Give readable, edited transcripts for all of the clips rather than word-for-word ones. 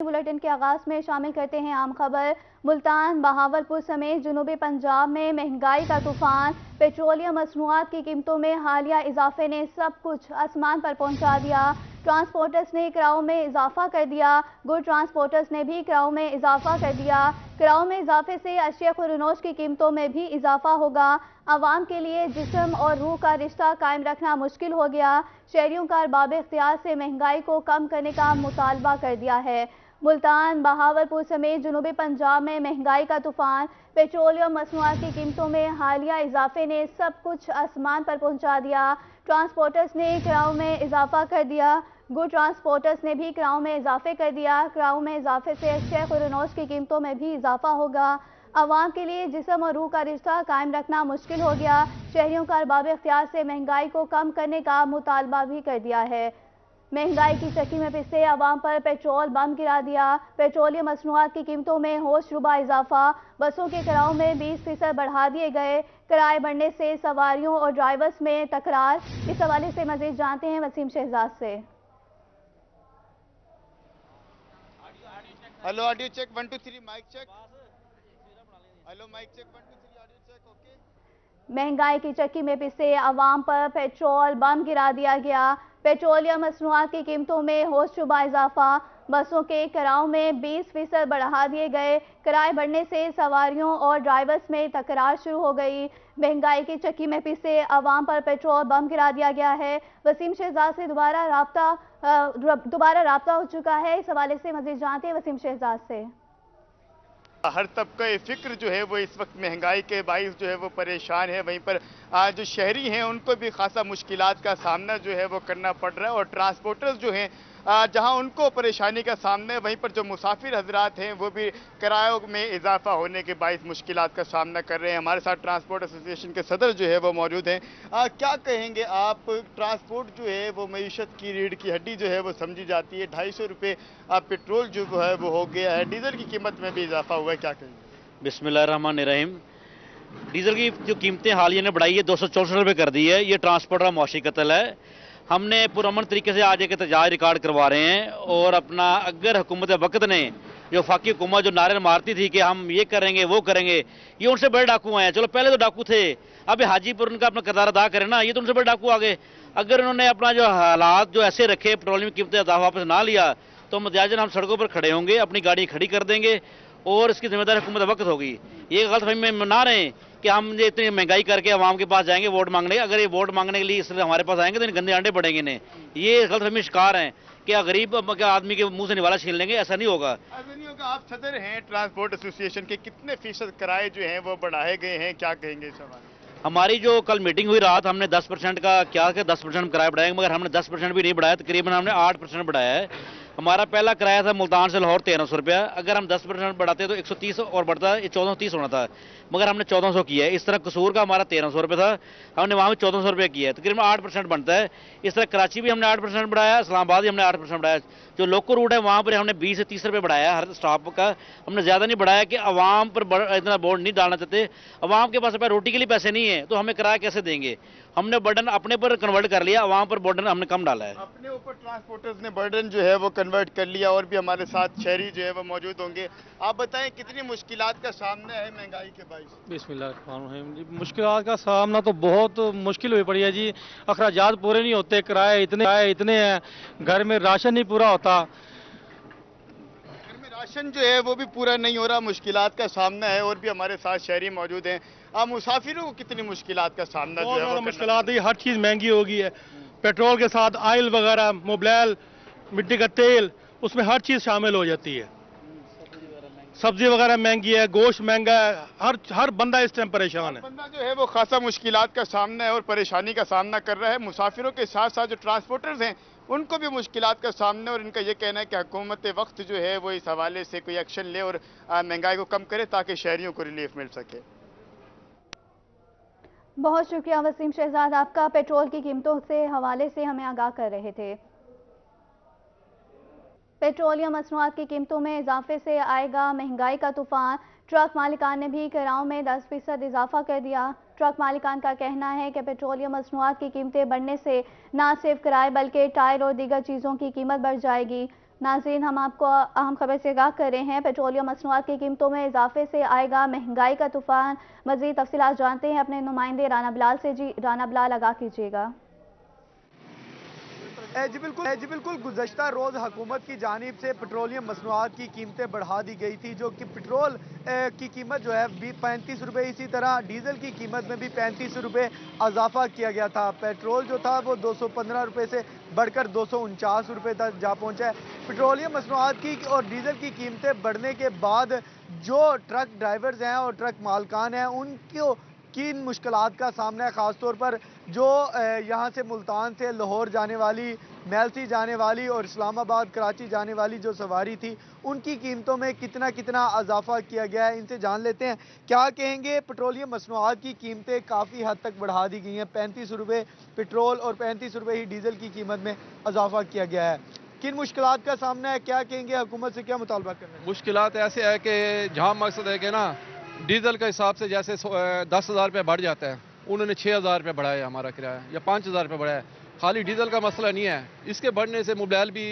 Bulletin के आगाज में शामिल करते हैं आम खबर। मुल्तान, बहावलपुर समेत जनूबी पंजाब में महंगाई का तूफान। पेट्रोलियम मसनूआत की कीमतों में हालिया इजाफे ने सब कुछ आसमान पर पहुंचा दिया। ट्रांसपोर्टर्स ने किराओं में इजाफा कर दिया। गुड ट्रांसपोर्टर्स ने भी किराओं में इजाफा कर दिया। किराओं में इजाफे से अशिया खुरनोश की कीमतों में भी इजाफा होगा। आवाम के लिए जिस्म और रूह का रिश्ता कायम रखना मुश्किल हो गया। शहरियों का अरबाब इख्तियार से महंगाई को कम करने का मुतालबा कर दिया है। मुल्तान, बहावलपुर समेत जनूबी पंजाब में महंगाई का तूफान। पेट्रोलियम मसनूआत की कीमतों में हालिया इजाफे ने सब कुछ आसमान पर पहुंचा दिया। ट्रांसपोर्टर्स ने किराओं में इजाफा कर दिया। गुड ट्रांसपोर्टर्स ने भी किराओं में इजाफे कर दिया। किराओं में इजाफे से अशिया खुरनोश की कीमतों में भी इजाफा होगा। आवाम के लिए जिस्म और रूह का रिश्ता कायम रखना मुश्किल हो गया। शहरियों का अरबाब इख्तियार से महंगाई को कम करने का मुतालबा भी कर दिया है। महंगाई की चक्की में पिसे आवाम पर पेट्रोल बम गिरा दिया। पेट्रोलियम मसनूआत की कीमतों में होश रुबा इजाफा। बसों के किराओं में 20% बढ़ा दिए गए। किराए बढ़ने से सवारियों और ड्राइवर्स में तकरार। इस हवाले से मजीद जानते हैं वसीम शहजाद से। Hello, audio check 1 2 3 mic check. Hello, mic check 1 2 3 audio check. Okay. महंगाई की चक्की में पिसे आवाम पर पेट्रोल बम गिरा दिया गया। पेट्रोलियम मसनूआत की कीमतों में होशरुबा इजाफा। बसों के किराओं में 20% बढ़ा दिए गए। किराए बढ़ने से सवारियों और ड्राइवर्स में तकरार शुरू हो गई। महंगाई की चक्की में पिसे आवाम पर पेट्रोल बम गिरा दिया गया है। वसीम शहजाद से दोबारा राब्ता हो चुका है। इस हवाले से मजीद जानते हैं वसीम शहजाद से। हर तबका फिक्र जो है वो इस वक्त महंगाई के बाइस जो है वो परेशान है। वहीं पर जो शहरी हैं उनको भी खासा मुश्किलात का सामना जो है वो करना पड़ रहा है। और ट्रांसपोर्टर्स जो हैं जहां उनको परेशानी का सामना है, वहीं पर जो मुसाफिर हजरात हैं वो भी किरायों में इजाफा होने के बाइस मुश्किलात का सामना कर रहे हैं। हमारे साथ ट्रांसपोर्ट एसोसिएशन के सदर जो है वो मौजूद हैं। क्या कहेंगे आप? ट्रांसपोर्ट जो है वो मईशत की रीढ़ की हड्डी जो है वो समझी जाती है। 250 रुपये पेट्रोल जो है वो हो गया है, डीजल की कीमत में भी इजाफा हुआ है, क्या कहेंगे? बिस्मिल्लाहिर्रहमानिर्रहीम। डीजल की जो कीमतें हालिया ने बढ़ाई है 264 रुपये कर दी है। ये ट्रांसपोर्टर का मौशी कत्ल है। हमने पुरअमन तरीके से आज एक एहतजाज रिकॉर्ड करवा रहे हैं। और अपना अगर हुकूमत वक्त ने जो वफाकी हुकूमत जो नारे मारती थी कि हम ये करेंगे वो करेंगे, ये उनसे बड़े डाकू आए हैं। चलो पहले तो डाकू थे, अब हाजीपुर उनका अपना किरदार अदा करें ना, ये तो उनसे बड़े डाकू आ गए। अगर उन्होंने अपना जो हालात जो ऐसे रखे, पेट्रोलियम कीमतें वापस ना लिया, तो मजाजन हम सड़कों पर खड़े होंगे, अपनी गाड़ी खड़ी कर देंगे और इसकी जिम्मेदारी हुकूमत वक्त होगी। ये गलतफहमी में ना रहे कि हम ये इतनी महंगाई करके आवाम के पास जाएंगे वोट मांगने। अगर ये वोट मांगने के लिए इसलिए हमारे पास आएंगे तो इन गंदे अंडे पड़ेंगे इन्हें। ये गलतफहमी शिकार हैं कि गरीब आदमी के मुंह से निवाला छीन लेंगे, ऐसा नहीं होगा। ऐसा नहीं होगा। आप सदर हैं ट्रांसपोर्ट एसोसिएशन के, कितने फीसद किराए जो हैं वो बढ़ाए गए हैं, क्या कहेंगे इस हवाले? हमारी जो कल मीटिंग हुई रात, हमने 10% का क्या कि 10% किराया बढ़ाएंगे, मगर हमने 10% भी नहीं बढ़ाया, तकरीबन हमने 8% बढ़ाया है। हमारा पहला किराया था मुल्तान से लाहौर 1300 रुपया। अगर हम 10% बढ़ाते तो 130 और बढ़ता, 1430 होना था, मगर हमने 1400 किया है। इस तरह कसूर का हमारा 1300 रुपये था, हमने वहाँ भी 1400 रुपये किया है, तकरीबन 8% बनता है। इस तरह कराची भी हमने 8% बढ़ाया, इस्लामाबाद भी हमने 8% बढ़ाया। जो लोकल रूट है वहाँ पर हमने 20 से 30 रुपये बढ़ाया हर स्टाफ का। हमने ज़्यादा नहीं बढ़ाया कि आवाम पर इतना बोर्ड नहीं डालना चाहते। आवाम के पास रोटी के लिए पैसे नहीं है तो हमें किराया कैसे देंगे? हमने बर्डन अपने पर कन्वर्ट कर लिया, आवाम पर बर्डन हमने कम डाला है। अपने ऊपर ट्रांसपोर्टर्स ने बर्डन जो है वो कन्वर्ट कर लिया। और भी हमारे साथ शहरी जो है वो मौजूद होंगे। आप बताएं कितनी मुश्किलात का सामना है महंगाई के बाइस? बिस्मिल्लाहिर्रहमानिर्रहीम जी, मुश्किलात का सामना तो बहुत मुश्किल हुई पड़ी है जी। अखराजात पूरे नहीं होते, किराए इतने हैं, घर में राशन नहीं पूरा होता। राशन जो है वो भी पूरा नहीं हो रहा, मुश्किलात का सामना है। और भी हमारे साथ शहरी मौजूद हैं। आप मुसाफिरों को कितनी मुश्किलात का सामना जो है वो मुश्किलात है, हर चीज़ महंगी हो गई है। पेट्रोल के साथ ऑयल वगैरह, मोबाइल, मिट्टी का तेल, उसमें हर चीज़ शामिल हो जाती है। सब्जी वगैरह महंगी है, गोश्त महंगा है। हर बंदा इस टाइम परेशान है। बंदा जो है वो खासा मुश्किलात का सामना है और परेशानी का सामना कर रहा है। मुसाफिरों के साथ साथ जो ट्रांसपोर्टर्स हैं उनको भी मुश्किलात का सामना। और इनका ये कहना है कि हुकूमत वक्त जो है वो इस हवाले से कोई एक्शन ले और महंगाई को कम करे ताकि शहरियों को रिलीफ मिल सके। बहुत शुक्रिया वसीम शहजाद आपका, पेट्रोल की कीमतों से हवाले से हमें आगाह कर रहे थे। पेट्रोलियम मसनूआत की कीमतों में इजाफे से आएगा महंगाई का तूफान। ट्रक मालिकान ने भी किरायों में 10% इजाफा कर दिया। ट्रक मालिकान का कहना है कि पेट्रोलियम मसनूआत की कीमतें बढ़ने से न सिर्फ किराए बल्कि टायर और दीगर चीज़ों की कीमत बढ़ जाएगी। नाज़रीन, हम आपको अहम खबर से आगाह कर रहे हैं। पेट्रोलियम मसनूआत की कीमतों में इजाफे से आएगा महंगाई का तूफान। मज़ीद तफसीलात जानते हैं अपने नुमाइंदे राना बिलाल से। जी राना बिलाल, आगाह कीजिएगा। जी बिल्कुल गुज़श्ता रोज़ हुकूमत की जानिब से पेट्रोलियम मसनूआत की कीमतें बढ़ा दी गई थी, जो कि पेट्रोल की कीमत जो है 35 रुपये, इसी तरह डीजल की कीमत में भी 35 रुपये इजाफा किया गया था। पेट्रोल जो था वो 215 रुपये से बढ़कर 249 रुपये तक जा पहुंचा है। पेट्रोलियम मसनूआत की और डीजल की कीमतें बढ़ने के बाद जो ट्रक ड्राइवर्स हैं और ट्रक मालकान हैं, उनको किन मुश्किलात का सामना है, ख़ासतौर पर जो यहाँ से मुल्तान से लाहौर जाने वाली, मेलसी जाने वाली और इस्लामाबाद कराची जाने वाली जो सवारी थी, उनकी कीमतों में कितना कितना इजाफा किया गया है। इनसे जान लेते हैं क्या कहेंगे। पेट्रोलियम मसनूआत की कीमतें काफ़ी हद तक बढ़ा दी गई हैं। 35 रुपये पेट्रोल और 35 रुपये ही डीजल की कीमत में इजाफा किया गया है। किन मुश्किलात का सामना है, क्या कहेंगे, हुकूमत से क्या मुतालबा करना है? मुश्किलात ऐसे है कि जहाँ मकसद है कि ना डीजल के हिसाब से जैसे 10,000 रुपये बढ़ जाता है, उन्होंने 6,000 रुपये बढ़ाया हमारा किराया, या 5,000 रुपये बढ़ाया। खाली डीजल का मसला नहीं है, इसके बढ़ने से मोबाइल भी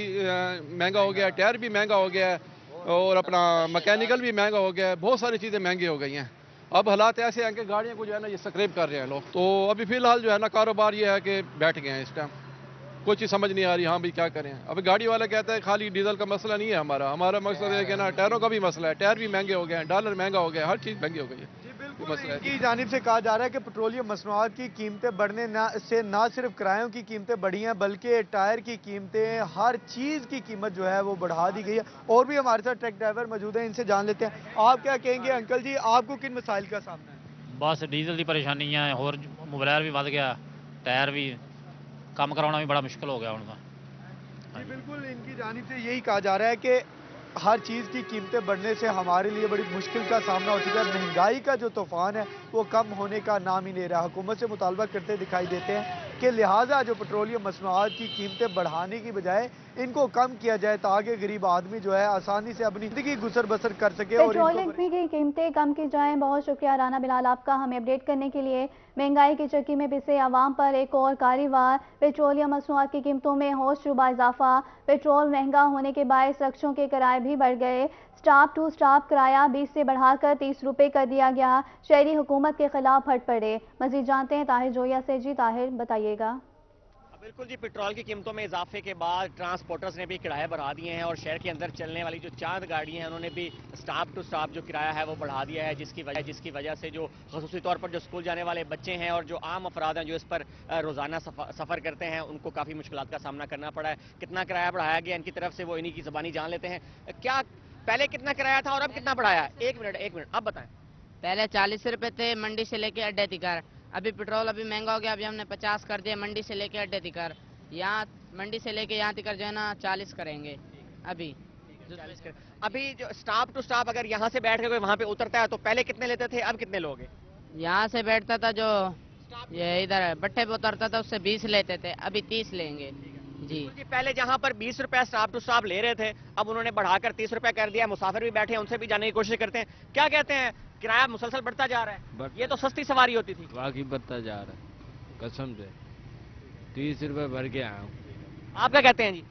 महंगा हो गया है, टायर भी महंगा हो गया है और अपना मैकेनिकल भी महंगा हो गया है, बहुत सारी चीज़ें महंगी हो गई हैं। अब हालात ऐसे हैं कि गाड़ियों को जो है ना ये स्क्रैप कर रहे हैं लोग। तो अभी फ़िलहाल जो है ना कारोबार ये है कि बैठ गए हैं इस टाइम, कोई चीज़ समझ नहीं आ रही हाँ भाई क्या करें। अब गाड़ी वाला कहता है खाली डीजल का मसला नहीं है हमारा मकसद है कि ना टायरों का भी मसला है, टायर भी महंगे हो गए हैं, डॉलर महंगा हो गया है, हर चीज़ महंगी हो गई है। इनकी जानिब से कहा जा रहा है कि पेट्रोलियम मसनूआत की कीमतें बढ़ने से ना सिर्फ किरायों की कीमतें बढ़ी हैं, बल्कि टायर की कीमतें, हर चीज़ की कीमत जो है वो बढ़ा दी गई है। और भी हमारे साथ ट्रक ड्राइवर मौजूद हैं, इनसे जान लेते हैं। आप क्या कहेंगे अंकल जी, आपको किन मसाइल का सामना है? बस डीजल की परेशानी है, और मोबाइल भी बढ़ गया, टायर भी काम कराना भी बड़ा मुश्किल हो गया उनका। बिल्कुल, इनकी जानिब से यही कहा जा रहा है कि हर चीज़ की कीमतें बढ़ने से हमारे लिए बड़ी मुश्किल का सामना हो चुका है। महंगाई का जो तूफान है वो कम होने का नाम ही ले रहा है। हुकूमत से मुतालबा करते दिखाई देते हैं कि लिहाजा जो पेट्रोलियम मसनूआत की कीमतें बढ़ाने की बजाय इनको कम किया जाए, ताकि गरीब आदमी जो है आसानी से अपनी ज़िंदगी गुजर बसर कर सके। पेट्रोलियम की कीमतें कम की जाएं। बहुत शुक्रिया राना बिलाल आपका हमें अपडेट करने के लिए। महंगाई की चक्की में पिसे आवाम पर एक और कारीवार। पेट्रोलियम मसनूआत की कीमतों में होशरुबा इजाफा। पेट्रोल महंगा होने के बायस रक्षों के किराए भी बढ़ गए। स्टॉप टू स्टॉप किराया 20 से बढ़ाकर 30 रुपये कर दिया गया। शहरी हुकूमत के खिलाफ हट पड़े। मजीद जानते हैं ताहिर जोया से। जी ताहिर, बताइएगा। बिल्कुल जी, पेट्रोल की कीमतों में इजाफे के बाद ट्रांसपोर्टर्स ने भी किराए बढ़ा दिए हैं और शहर के अंदर चलने वाली जो चांद गाड़ियां हैं उन्होंने भी स्टॉप टू स्टॉप जो किराया है वो बढ़ा दिया है, जिसकी वजह से जो खसूसी तौर पर जो स्कूल जाने वाले बच्चे हैं और जो आम अफराद हैं जो इस पर रोजाना सफ़र करते हैं, उनको काफ़ी मुश्किलात का सामना करना पड़ा है। कितना किराया बढ़ाया गया इनकी तरफ से वो इन्हीं की ज़बानी जान लेते हैं। क्या पहले कितना किराया था और अब कितना बढ़ाया? एक मिनट अब बताएं। पहले 40 रुपए थे मंडी से लेके अड्डे तिकार। अभी पेट्रोल अभी महंगा हो गया, अभी हमने 50 कर दिया मंडी से लेके अड्डे तिकार। यहाँ मंडी से लेके यहाँ तक जो है ना 40 करेंगे अभी। अभी जो स्टॉप टू स्टॉप अगर यहाँ से बैठ के कोई वहाँ पे उतरता है तो पहले कितने लेते थे, अब कितने लोगे? यहाँ से बैठता था जो ये इधर भट्टे पे उतरता था उससे 20 लेते थे, अभी 30 लेंगे जी। पहले जहाँ पर 20 रुपए स्टॉप टू स्टॉप ले रहे थे, अब उन्होंने बढ़ाकर 30 रुपए कर दिया। मुसाफिर भी बैठे हैं, उनसे भी जाने की कोशिश करते हैं। क्या कहते हैं, किराया मुसलसल बढ़ता जा रहा है? ये तो सस्ती सवारी होती थी। बाकी बढ़ता जा रहा है, कसम से 30 रुपए भर के आया हूँ। आप क्या कहते हैं जी?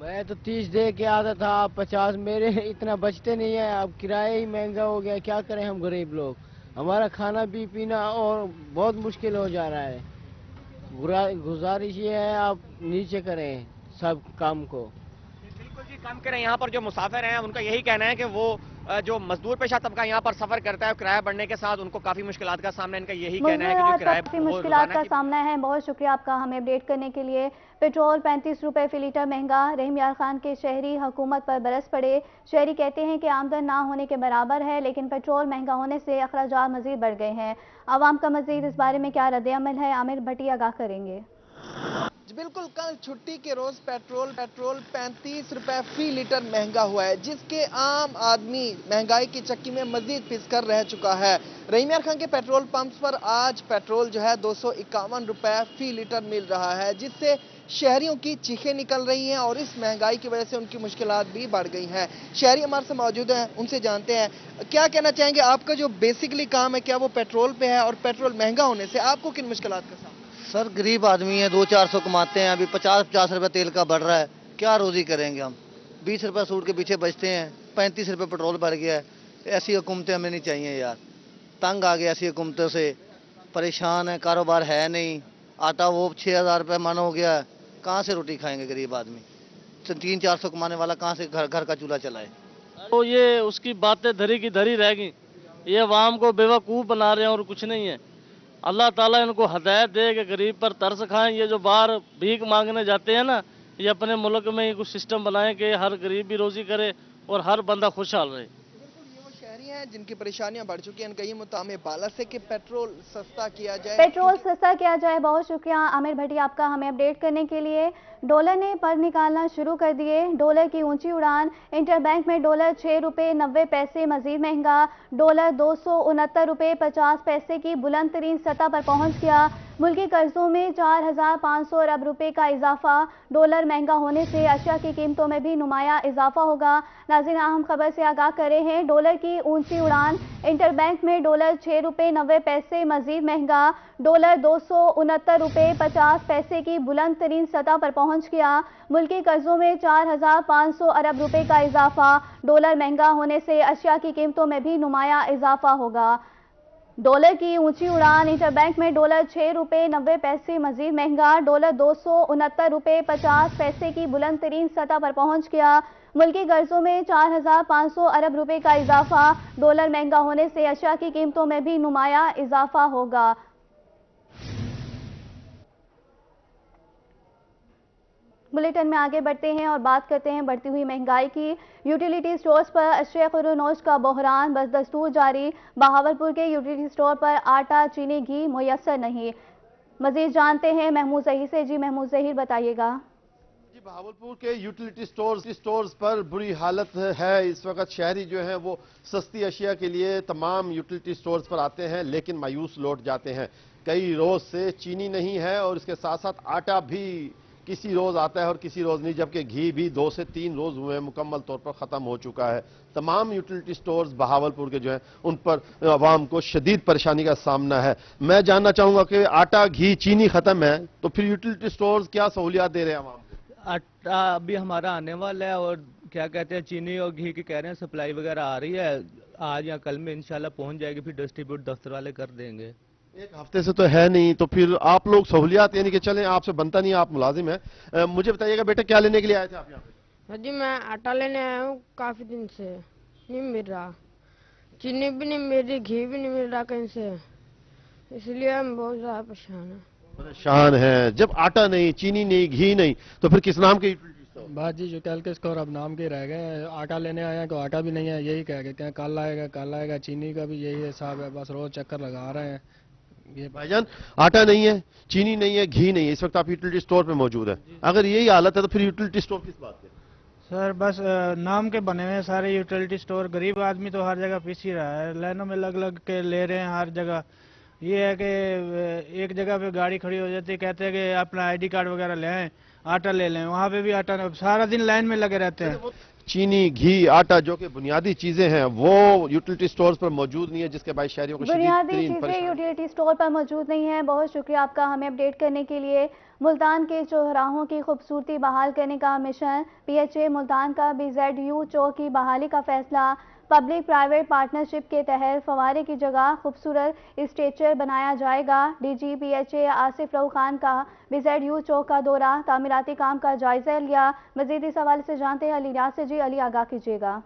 मैं तो 30 दे के आता था, आप 50। मेरे इतना बचते नहीं है, अब किराया ही महंगा हो गया, क्या करें हम गरीब लोग। हमारा खाना भी पीना और बहुत मुश्किल हो जा रहा है। गुजारिश ये है आप नीचे करें सब काम को। बिल्कुल जी, कम करें। यहाँ पर जो मुसाफिर हैं उनका यही कहना है कि वो जो मजदूर पेशा तबका यहाँ पर सफर करता है, किराया बढ़ने के साथ उनको काफी मुश्किलात का सामना, इनका यही कहना है कि जो किराया काफी मुश्किलात का सामना है। बहुत शुक्रिया आपका हमें अपडेट करने के लिए। पेट्रोल 35 रुपए फी लीटर महंगा। रहीम यार खान के शहरी हुकूमत पर बरस पड़े। शहरी कहते हैं कि आमदन ना होने के बराबर है, लेकिन पेट्रोल महंगा होने से अखराजात मजीद बढ़ गए हैं। आवाम का मजीद इस बारे में क्या रद्द-ए-अमल है, आमिर भट्टी आगाह करेंगे। बिल्कुल, कल छुट्टी के रोज पेट्रोल 35 रुपए फी लीटर महंगा हुआ है, जिसके आम आदमी महंगाई की चक्की में मजीद पिसकर रह चुका है। रहीम यार खान के पेट्रोल पंप्स पर आज पेट्रोल जो है 251 रुपए फी लीटर मिल रहा है, जिससे शहरियों की चीखें निकल रही हैं और इस महंगाई की वजह से उनकी मुश्किलात भी बढ़ गई हैं। शहरी हमारे से मौजूद हैं, उनसे जानते हैं क्या कहना चाहेंगे। आपका जो बेसिकली काम है क्या वो पेट्रोल पे है, और पेट्रोल महंगा होने से आपको किन मुश्किलात का सामना? सर गरीब आदमी है, 200-400 कमाते हैं, अभी 50-50 रुपए तेल का बढ़ रहा है, क्या रोजी करेंगे हम। 20 रुपये सूट के पीछे बचते हैं, 35 रुपये पेट्रोल भर गया है। ऐसी हुकूमतें हमें नहीं चाहिए यार, तंग आ गए ऐसी हुकूमतों से, परेशान है, कारोबार है नहीं। आटा वो 6,000 रुपये मन हो गया, कहाँ से रोटी खाएंगे गरीब आदमी? 300-400 कमाने वाला कहाँ से घर का चूल्हा चलाए? तो ये उसकी बातें धरी की धरी रह गई, ये अवाम को बेवकूफ़ बना रहे हैं और कुछ नहीं है। अल्लाह ताला इनको हदायत दे कि गरीब पर तरस खाएं। ये जो बाहर भीख मांगने जाते हैं ना, ये अपने मुल्क में ही कुछ सिस्टम बनाएं कि हर गरीब भी रोजी करे और हर बंदा खुशहाल रहे। शहरी हैं जिनकी परेशानियां बढ़ चुकी हैं, इनका ये मुतामे बाला से कि पेट्रोल सस्ता किया जाए। पेट्रोल सस्ता किया जाए। बहुत शुक्रिया आमिर भट्टी आपका हमें अपडेट करने के लिए। डॉलर ने पर निकालना शुरू कर दिए, डॉलर की ऊंची उड़ान। इंटरबैंक में डॉलर 6 रुपये 90 पैसे मजीद महंगा, डॉलर 269 रुपये 50 पैसे की बुलंद तरीन सतह पर पहुंच गया। मुल्की कर्जों में 4,500 अरब रुपए का इजाफा। डॉलर महंगा होने से अशिया की कीमतों में भी नुमाया इजाफा होगा। नाज़रीन, अहम खबर से आगाह कर रहे हैं, डॉलर की ऊंची उड़ान। इंटरबैंक में डॉलर 6 रुपये 90 पैसे मजीद महंगा, डॉलर 269 रुपये 50 पैसे की बुलंद तरीन सतह पर पहुंच गया। मुल्की कर्जों में 4,500 अरब रुपए का इजाफा। डॉलर महंगा होने से अशिया की कीमतों में भी नुमाया इजाफा होगा। डॉलर की ऊंची उड़ान। इंटरबैंक में डॉलर 6 रुपये 90 पैसे मजीद महंगा, डॉलर 269 रुपये 50 पैसे की बुलंद तरीन सतह पर पहुंच गया। मुल्की कर्जों में 4,500 अरब रुपए का इजाफा। डॉलर महंगा होने से अशिया की कीमतों में भी नुमाया इजाफा होगा। बुलेटिन में आगे बढ़ते हैं और बात करते हैं बढ़ती हुई महंगाई की। यूटिलिटी स्टोर्स पर अशरे-खुरूनोश का बहरान बस दस्तूर जारी। बहावलपुर के यूटिलिटी स्टोर पर आटा, चीनी, घी मुयस्सर नहीं। मजीद जानते हैं महमूद जहीर से। जी महमूद जहीर, बताइएगा। जी, बहावलपुर के यूटिलिटी स्टोर्स पर बुरी हालत है। इस वक्त शहरी जो हैं वो सस्ती अशिया के लिए तमाम यूटिलिटी स्टोर्स पर आते हैं, लेकिन मायूस लौट जाते हैं। कई रोज से चीनी नहीं है और इसके साथ साथ आटा भी किसी रोज आता है और किसी रोज नहीं, जबकि घी भी 2 से 3 रोज हुए हैं, मुकम्मल तौर पर खत्म हो चुका है। तमाम यूटिलिटी स्टोर्स बहावलपुर के जो हैं उन पर आवाम को शदीद परेशानी का सामना है। मैं जानना चाहूंगा कि आटा, घी, चीनी खत्म है तो फिर यूटिलिटी स्टोर्स क्या सहूलियात दे रहे हैं आवाम को? आटा अभी हमारा आने वाला है और क्या कहते हैं, चीनी और घी की कह रहे हैं सप्लाई वगैरह आ रही है, आज या कल में इंशाल्लाह पहुंच जाएगी, फिर डिस्ट्रीब्यूट दफ्तर वाले कर देंगे। एक हफ्ते से तो है नहीं, तो फिर आप लोग सहूलियात यानी कि चलें, आपसे बनता नहीं, आप मुलाजिम हैं। मुझे बताइएगा बेटा, क्या लेने के लिए आए थे आप यहाँ पे? जी मैं आटा लेने आया हूँ, काफी दिन से नहीं मिल रहा, चीनी भी नहीं मिल रही, घी भी नहीं मिल रहा कहीं से, इसलिए हम बहुत ज्यादा परेशान हैं। जब आटा नहीं, चीनी नहीं, घी नहीं, तो फिर किस नाम के बात जी? जो कल के स्टोर अब नाम के रह गए। आटा लेने आए हैं तो आटा भी नहीं है, यही कह के कल आएगा। चीनी का भी यही हिसाब है, बस रोज चक्कर लगा रहे हैं। ये भाईजान, आटा नहीं है, चीनी नहीं है, घी नहीं है, इस वक्त आप यूटिलिटी स्टोर पे मौजूद है। अगर यही हालत है तो फिर यूटिलिटी स्टोर किस बात के? सर बस नाम के बने हुए हैं सारे यूटिलिटी स्टोर। गरीब आदमी तो हर जगह पिस ही रहा है, लाइनों में लग लग के ले रहे हैं हर जगह। ये है कि एक जगह पे गाड़ी खड़ी हो जाती है, कहते हैं कि अपना आईडी कार्ड वगैरह ले आएं, आटा ले लें, वहाँ पे भी आटा नहीं, सारा दिन लाइन में लगे रहते हैं। चीनी, घी, आटा जो कि बुनियादी चीजें हैं वो यूटिलिटी स्टोर्स पर मौजूद नहीं है, जिसके बाद शहरियों को बुनियादी चीजें यूटिलिटी स्टोर पर मौजूद नहीं है। बहुत शुक्रिया आपका हमें अपडेट करने के लिए। मुल्तान के चौराहों की खूबसूरती बहाल करने का मिशन। PHA मुल्तान का BZU चौक की बहाली का फैसला। पब्लिक प्राइवेट पार्टनरशिप के तहत फवारे की जगह खूबसूरत स्ट्रेचर बनाया जाएगा। DG PHA आसिफ रऊफ खान का BZU चौक का दौरा, तामीराती काम का जायजा लिया। मजीद इस हवाले से जानते हैं अली यासिर जी। अली, आगाह कीजिएगा।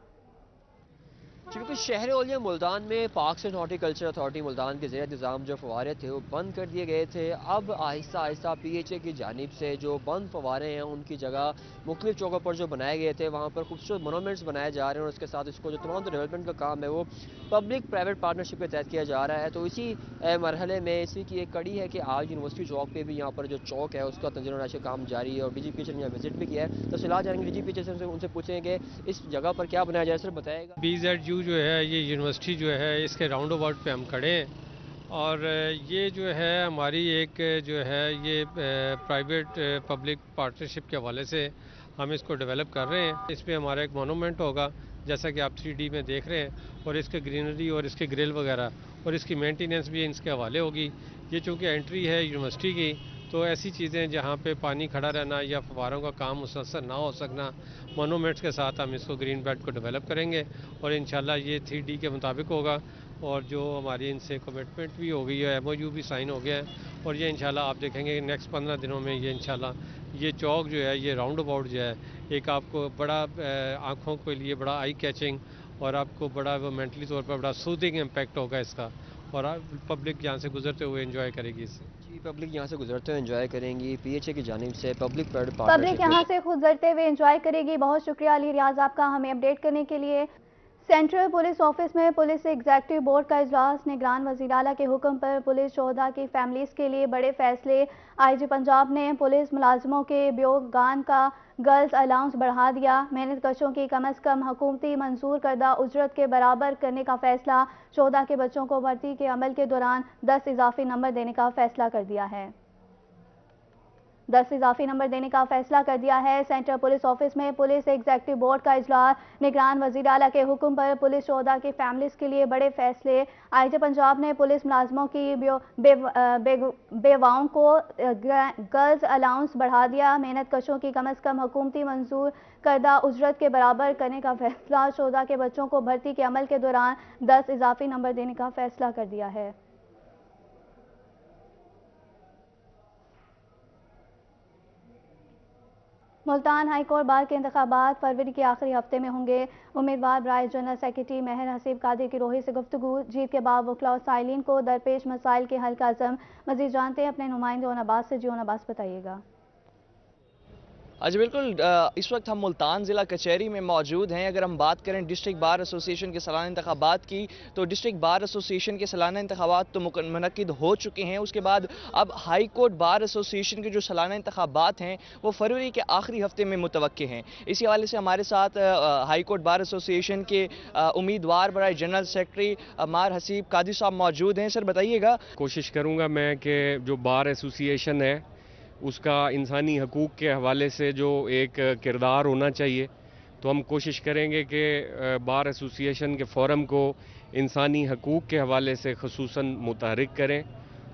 चूँकि शहर ओलिया मुल्तान में parks and horticulture authority Multan के ज़ेर इंतज़ाम जो फवारे थे वो बंद कर दिए गए थे। अब आहिस्ता आहिस्ता PHA की जानिब से जो बंद फवारे हैं उनकी जगह मुख्तलिफ चौकों पर जो बनाए गए थे वहाँ पर खूबसूरत मोनूमेंट्स बनाए जा रहे हैं और उसके साथ इसको जो तमाम डेवलपमेंट का काम है वो पब्लिक प्राइवेट पार्टनरशिप के तहत किया जा रहा है। तो इसी मरहले में इसी की एक कड़ी है कि आज यूनिवर्सिटी चौक पर भी यहाँ पर जो चौक है उसका तंजीम नाश काम जारी है और DG PHA ने यहाँ विजिट भी किया है। तो फिलहाल जाएंगे DG PHA से उनसे पूछेंगे इस जगह पर क्या बनाया जाए। सर बताएगा। BZU जो है ये यूनिवर्सिटी जो है इसके राउंड अबाउट पे हम खड़े हैं और ये जो है हमारी एक जो है ये प्राइवेट पब्लिक पार्टनरशिप के हवाले से हम इसको डेवलप कर रहे हैं। इस पे हमारा एक मोनूमेंट होगा जैसा कि आप 3D में देख रहे हैं और इसके ग्रीनरी और इसके ग्रिल वगैरह और इसकी मेंटेनेंस भी इसके हवाले होगी। ये चूँकि एंट्री है यूनिवर्सिटी की तो ऐसी चीज़ें जहाँ पे पानी खड़ा रहना या फव्वारों का काम मुसलसल ना हो सकना, मोनूमेंट्स के साथ हम इसको ग्रीन बेल्ट को डेवलप करेंगे और इंशाल्लाह ये 3D के मुताबिक होगा। और जो हमारी इनसे कमिटमेंट भी हो गई है, MOU भी साइन हो गया है और ये इंशाल्लाह आप देखेंगे नेक्स्ट 15 दिनों में ये इंशाल्लाह ये चौक जो है, ये राउंड अबाउट जो है, एक आपको बड़ा आँखों के लिए बड़ा आई कैचिंग और आपको बड़ा वो मेंटली तौर पर बड़ा सूदिंग इम्पैक्ट होगा इसका और पब्लिक यहाँ से गुजरते हुए एंजॉय करेगी इससे। जी, पब्लिक यहाँ से गुजरते हुए एंजॉय करेंगी। PHA की जानिब से पब्लिक यहाँ से गुजरते हुए एंजॉय करेगी। बहुत शुक्रिया अली रियाज आपका हमें अपडेट करने के लिए। सेंट्रल पुलिस ऑफिस में पुलिस एग्जीक्यूटिव बोर्ड का इजलास। निगरान वज़ीर आला के हुक्म पर पुलिस शोहदा की फैमिलीज के लिए बड़े फैसले। IG पंजाब ने पुलिस मुलाजमों के ब्योगान का गर्ल्स अलाउंस बढ़ा दिया। मेहनत कशों की कम अज़ कम हुकूमती मंजूर करदा उजरत के बराबर करने का फैसला। शोहदा के बच्चों को भर्ती के अमल के दौरान 10 इजाफी नंबर देने का फैसला कर दिया है। 10 इजाफी नंबर देने का फैसला कर दिया है। सेंट्रल पुलिस ऑफिस में पुलिस एग्जीक्यूटिव बोर्ड का इजलास। निगरान वज़ीर आला के हुक्म पर पुलिस शोहदा की फैमिलीज के लिए बड़े फैसले। IG पंजाब ने पुलिस मुलाजमों की बेवाओं को गर्ल्स अलाउंस बढ़ा दिया। मेहनत कशों की कम अज़ कम हुकूमती मंजूर करदा उजरत के बराबर करने का फैसला। शोहदा के बच्चों को भर्ती के अमल के दौरान 10 इजाफी नंबर देने का फैसला कर दिया है। मुल्तान हाई कोर्ट बार के इंतखाबात फरवरी के आखिरी हफ्ते में होंगे। उम्मीदवार बराए जनरल सेक्रेटरी महर हसीब कादिर की रोही से गुफ्तगू। जीत के बाद वकला और साइलिन को दरपेश मसाइल के हल का अज़म। मज़ीद जानते हैं अपने नुमाइंदे ओन अब्बास से। जी ओन अब्बास बताइएगा। जी बिल्कुल, इस वक्त हम मुल्तान ज़िला कचहरी में मौजूद हैं। अगर हम बात करें डिस्ट्रिक्ट बार एसोसिएशन के सालाना इंतखाबात की, तो डिस्ट्रिक्ट बार एसोसिएशन के सालाना इंतखाबात तो मुनक्किद हो चुके हैं। उसके बाद अब हाई कोर्ट बार एसोसिएशन के जो सालाना इंतखाबात हैं वो फरवरी के आखिरी हफ्ते में मुतवक्के हैं। इसी हवाले से हमारे साथ हाई कोर्ट बार एसोसिएशन के उम्मीदवार बराए जनरल सेक्रेटरी मार हसीब कादिर साहब मौजूद हैं। सर बताइएगा। कोशिश करूँगा मैं कि जो बार एसोसिएशन है उसका इंसानी हकूक़ के हवाले से जो एक किरदार होना चाहिए, तो हम कोशिश करेंगे कि बार एसोसिएशन के फ़ोरम को इंसानी हकूक़ के हवाले से ख़ुसूसन मुतहरिक करें।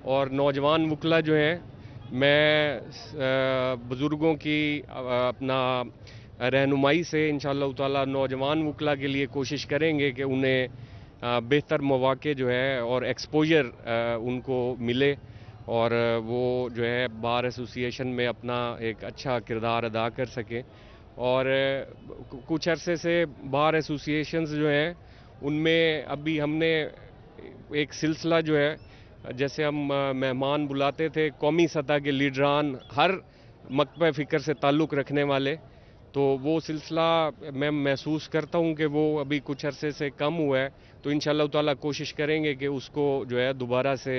और नौजवान वकला जो हैं, मैं बुज़ुर्गों की अपना रहनुमाई से इंशाअल्लाह ताला नौजवान वकला के लिए कोशिश करेंगे कि उन्हें बेहतर मौक़े जो है और एक्सपोजर उनको मिले और वो जो है बार एसोसिएशन में अपना एक अच्छा किरदार अदा कर सकें। और कुछ अरसे से बार एसोसिएशंस जो हैं उनमें अभी हमने एक सिलसिला जो है, जैसे हम मेहमान बुलाते थे कौमी सतह के लीडरान हर मकतब फ़िक्र से ताल्लुक़ रखने वाले, तो वो सिलसिला मैं महसूस करता हूँ कि वो अभी कुछ अरसे से कम हुआ है। तो इंशाअल्लाह ताला कोशिश करेंगे कि उसको जो है दोबारा से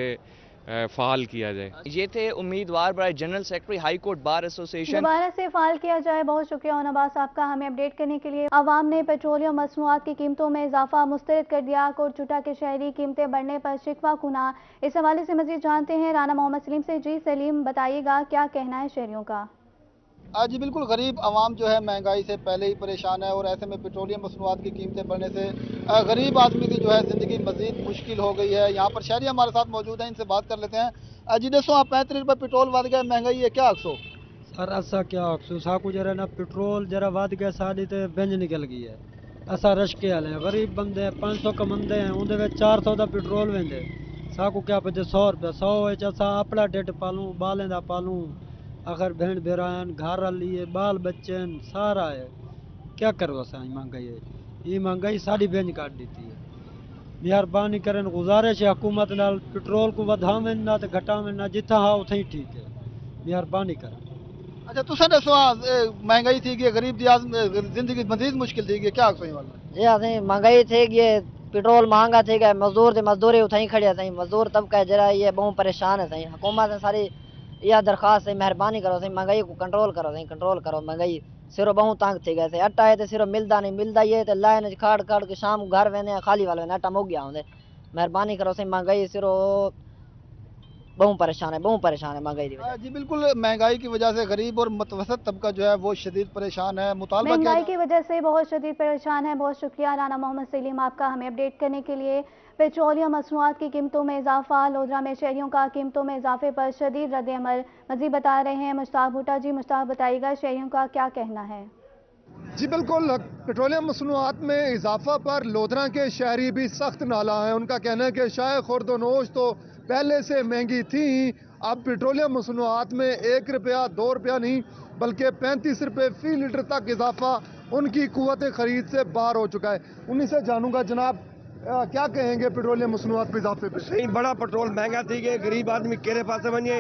फ़ाल किया जाए। ये थे उम्मीदवार बराए general secretary high court bar association. दोबारा से फ़ाल किया जाए। बहुत शुक्रिया ओन अब्बास आपका हमें अपडेट करने के लिए। अवाम ने पेट्रोलियम मसनूआत की कीमतों में इजाफा मुस्तरद कर दिया। कोट चुटा के शहरी कीमतें बढ़ने पर शिकवा कुना। इस हवाले से मजीद जानते हैं राना मोहम्मद सलीम से। जी सलीम बताइएगा, क्या कहना है शहरियों का। जी बिल्कुल, गरीब आवाम जो है महंगाई से पहले ही परेशान है और ऐसे में पेट्रोलियम मसनूआत की कीमतें बढ़ने से गरीब आदमी की जो है ज़िंदगी मज़ीद मुश्किल हो गई है। यहाँ पर शहरी हमारे साथ मौजूद हैं, इनसे बात कर लेते हैं। जी दसो, आप 35 रुपये पेट्रोल वध गया, महंगाई है, क्या अक्सो? सर असा क्या अक्सो, साकू जरा ना पेट्रोल जरा वध गया, साड़ी तो बेंज निकल गई है। असा रश के हाल है, गरीब बंदे 500 कमाते हैं, उन्हें 400 का पेट्रोल वेंदे, साकू क्या पचे 100 रुपया 100 असा अपना ढिड पालूं, बालें दा पालूं, आखिर बहन बेरान घर लिए बाल बच्चन सारा है, क्या करो असा महंगाई है। ये महंगाई साड़ी बेंज काट देती है। मेहरबानी करें गुजारिश है हुकूमत नाल, पेट्रोल को वधावें ना तो घटावें ना, जिथा हाँ उथे ही ठीक है, मेहरबानी करें। अच्छा तुसा दसो, महंगाई थी गई, गरीब दी जिंदगी मजीद मुश्किल थी गई, क्या अक्सो वाला? जी असें महंगाई थी गई, पेट्रोल महंगा थी गया, मजदूर थे मजदूरी उथे ही खड़े सही, मजदूर तबका जरा ये बहुत परेशान है सही। हुकूमत सारी यह दरख्वास्त है, मेहरबानी करो सही, महंगाई को कंट्रोल करो सही, कंट्रोल करो। महंगाई सिरो बहुत तंग थी गए, आटा है तो सिरो मिलता नहीं, मिलता ये तो लाइन खाड़ खाड़ के शाम घर वेने खाली वाले आटा मुक गया होंगे। मेहरबानी करो सही, महंगाई सिरो बहुत परेशान है महंगाई की वजह जी बिल्कुल, महंगाई की वजह से गरीब और मतवसत तबका जो है वो शदीद परेशान है। मुतालबा महंगाई की वजह से बहुत शदीद परेशान है। बहुत शुक्रिया राना मोहम्मद सलीम आपका हमें अपडेट करने के लिए। पेट्रोलियम मसनूआत की कीमतों में इजाफा, लोधरा में शहरियों का कीमतों में इजाफे पर शदीद रद्द-ए-अमल। मजीद बता रहे हैं मुश्ताक भुट्टा जी। मुश्ताक, बताइएगा शहरियों का क्या कहना है? जी बिल्कुल, पेट्रोलियम मसनूआत में इजाफा पर लोधरा के शहरी भी सख्त नाला हैं। उनका कहना है कि शाय खुर्द-ओ-नोश तो पहले से महंगी थी, अब पेट्रोलियम मसनूआत में 1 रुपया 2 रुपया नहीं बल्कि 35 रुपये फी लीटर तक इजाफा उनकी कुव्वत खरीद से बाहर हो चुका है। उन्हीं से जानूंगा जनाब क्या कहेंगे पेट्रोलियम मसनूआत पे इजाफे पे? सही बड़ा पेट्रोल महंगा थी कि गरीब आदमी केरे पास वञे,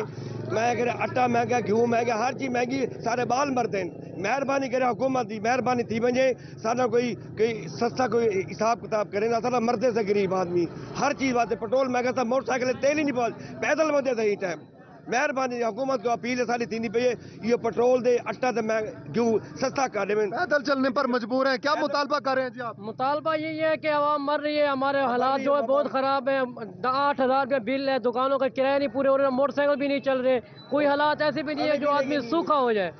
मैं करे आटा महंगा, घी महंगा, हर चीज महंगी, सारे बाल मरते हैं। मेहरबानी करे हुकूमत की मेहरबानी थी वञे, सारा कोई सस्ता कोई हिसाब किताब करे ना, सारा मरते से गरीब आदमी हर चीज वास्ते। पेट्रोल महंगा था, मोटरसाइकिल तेल ही नहीं पहुंच, पैदल वधे थे टाइम। मेहरबानी हुकूमत को अपील है सारी थींदी पई है, ये पेट्रोल दे आटा ते घी सस्ता कर दे। पैदल चलने पर मजबूर हैं, क्या मुतालबा कर रहे हैं जी आप? मुतालबा यही है कि आवाम मर रही है, हमारे हालात जो है बहुत ख़राब है। 8,000 रुपये बिल है, दुकानों का किराया नहीं पूरे हो रहे, मोटरसाइकिल भी नहीं चल रहे, कोई हालात ऐसे भी नहीं है जो आदमी सूखा हो जाए।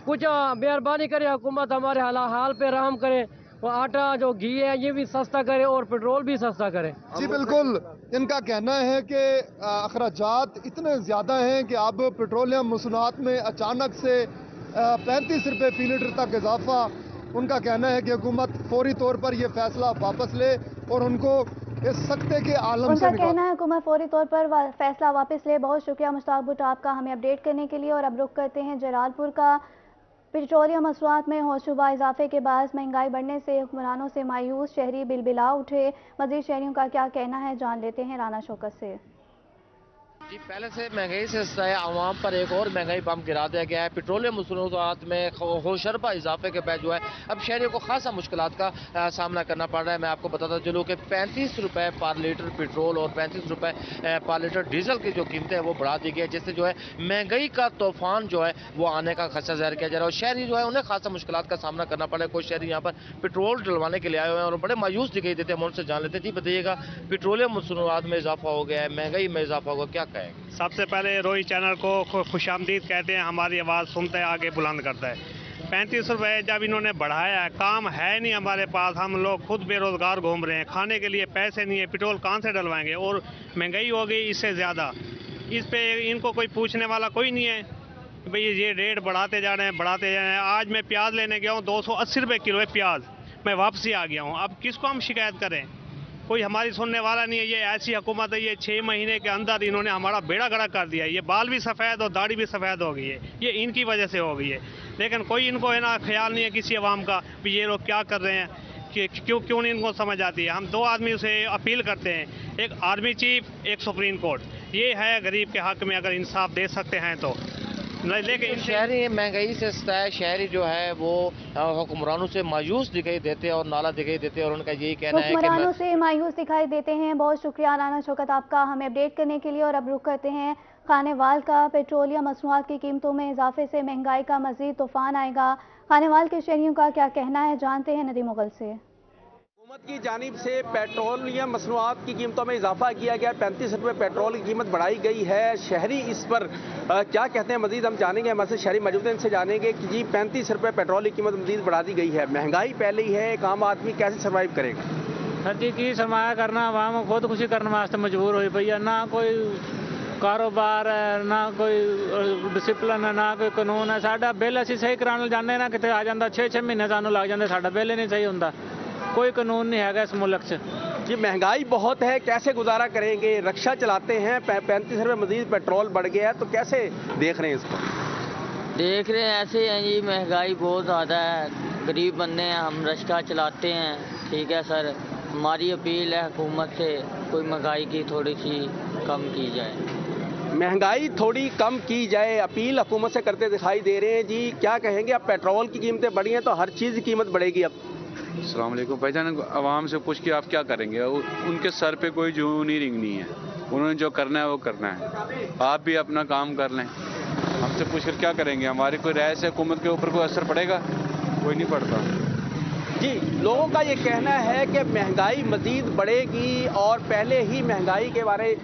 कुछ मेहरबानी करे हुकूमत, हमारे हाल पे रहम करे, और आटा जो घी है ये भी सस्ता करे और पेट्रोल भी सस्ता करे। जी बिल्कुल, इनका कहना है कि अखराजात इतने ज़्यादा हैं कि अब पेट्रोलियम मसनूआत में अचानक से 35 रुपये फी लीटर तक इजाफा। उनका कहना है कि हुकूमत फौरी तौर पर यह फैसला वापस ले और उनको इस सख्ते के आलम से उनका कहना है हुकूमत फौरी तौर पर फैसला वापस ले। बहुत शुक्रिया मुश्ताक भुट्टा आपका हमें अपडेट करने के लिए। और अब रुख करते हैं जलालपुर का। पेट्रोलियम मसनूआत में होशरुबा इजाफे के बाद महंगाई बढ़ने से हुक्मरानों से मायूस शहरी बिलबिला उठे। मजीद शहरियों का क्या कहना है जान लेते हैं राना शौकत से। जी, पहले से महंगाई से आवाम पर एक और महंगाई बम गिरा दिया गया है। पेट्रोलियम मसनूआत में होशरुबा इजाफे के बाद जो है अब शहरियों को खासा मुश्किलात का सामना करना पड़ रहा है। मैं आपको बताता चलूँ कि 35 रुपये पर लीटर पेट्रोल और 35 रुपये पर लीटर डीजल की जो कीमतें हैं वो बढ़ा दी गई है, जिससे जो है महंगाई का तूफान जो है वो आने का खदशा जाहिर किया जा रहा है। और शहरी जो है उन्हें खासा मुश्किलात का सामना करना पड़ रहा है। कुछ शहरी यहाँ पर पेट्रोल डलवाने के लिए आए हुए हैं और बड़े मायूस दिखाई देते हैं। हम उनसे जान लेते हैं। बताइएगा, पेट्रोलियम मसनूआत में इजाफा हो गया है, महंगाई में इजाफा होगा, क्या कहेंगे? सबसे पहले रोई चैनल को खुशामदीद कहते हैं, हमारी आवाज़ सुनते हैं, आगे बुलंद करता है। 35 रुपये जब इन्होंने बढ़ाया है, काम है नहीं हमारे पास, हम लोग खुद बेरोजगार घूम रहे हैं, खाने के लिए पैसे नहीं है, पेट्रोल कहाँ से डलवाएंगे? और महंगाई हो गई इससे ज़्यादा। इस पे इनको कोई पूछने वाला कोई नहीं है भाई, ये रेट बढ़ाते जा रहे हैं। आज मैं प्याज लेने गया हूँ, 280 रुपये किलो है प्याज, मैं वापसी आ गया हूँ। अब किसको हम शिकायत करें? कोई हमारी सुनने वाला नहीं है। ये ऐसी हुकूमत है, ये 6 महीने के अंदर इन्होंने हमारा बेड़ा गड़ा कर दिया है। ये बाल भी सफ़ेद और दाढ़ी भी सफ़ेद हो गई है, ये इनकी वजह से हो गई है। लेकिन कोई इनको है ना ख्याल नहीं है किसी अवाम का भी ये लोग क्या कर रहे हैं, कि क्यों नहीं इनको समझ आती है। हम 2 आदमी से अपील करते हैं, एक आर्मी चीफ, एक सुप्रीम कोर्ट। ये है गरीब के हक में अगर इंसाफ दे सकते हैं तो। लेकिन शहरी महंगाई से सताए शहरी जो है वो हुक्मरानों से मायूस दिखाई देते हैं और नाला दिखाई देते हैं। और उनका यही कहना है कि हुक्मरानों से मायूस दिखाई देते हैं। बहुत शुक्रिया राना शौकत आपका हमें अपडेट करने के लिए। और अब रुख करते हैं खानेवाल का। पेट्रोलियम मसनूआत की कीमतों में इजाफे से महंगाई का मजीद तूफान आएगा। खानेवाल के शहरियों का क्या कहना है जानते हैं नदीम मुगल से। हुकूमत की जानिब से पेट्रोलियम मसनूआत की कीमतों में इजाफा किया गया। 35 रुपये पेट्रोल की कीमत बढ़ाई गई है। शहरी इस पर क्या कहते हैं मजीद हम जानेंगे। हमारे से शहरी मौजूद हैं, इनसे जानेंगे कि जी 35 रुपये पेट्रोल की कीमत मजीद बढ़ा दी गई है, महंगाई पहले ही है, एक आम आदमी कैसे सर्वाइव करेगा? सर जी की सरमाया करना आवाम खुदकुशी करने वास्ते मजबूर हुई पई है। ना कोई कारोबार है, ना कोई डिसिप्लिन है, ना कोई कानून है। साडा बिल असीं सही कराने जाने ना कितने आ जाता 6-6 महीने सानूं लग जाते, साडा बिल ही नहीं सही होंदा। कोई कानून नहीं है इस मुल्क से। जी महंगाई बहुत है, कैसे गुजारा करेंगे? रक्षा चलाते हैं, 35 रुपये मजीद पेट्रोल बढ़ गया है, तो कैसे देख रहे हैं इसको? देख रहे हैं ऐसे हैं जी, महंगाई बहुत ज़्यादा है, गरीब बंदे हैं, हम रिक्शा चलाते हैं। ठीक है सर, हमारी अपील है हुकूमत से कोई महंगाई की थोड़ी सी कम की जाए। महंगाई थोड़ी कम की जाए, अपील हुकूमत से करते दिखाई दे रहे हैं। जी क्या कहेंगे? अब पेट्रोल की कीमतें बढ़ी हैं तो हर चीज़ की कीमत बढ़ेगी अब। अस्सलाम वालेकुम भाईजान, आवाम से पूछ के आप क्या करेंगे? उनके सर पे कोई जूनी रिंग नहीं है, उन्होंने जो करना है वो करना है। आप भी अपना काम कर लें, हमसे पूछ कर क्या करेंगे? हमारी कोई राय से हुकूमत के ऊपर कोई असर पड़ेगा? कोई नहीं पड़ता। जी, लोगों का ये कहना है कि महंगाई मजीद बढ़ेगी और पहले ही महंगाई के बारे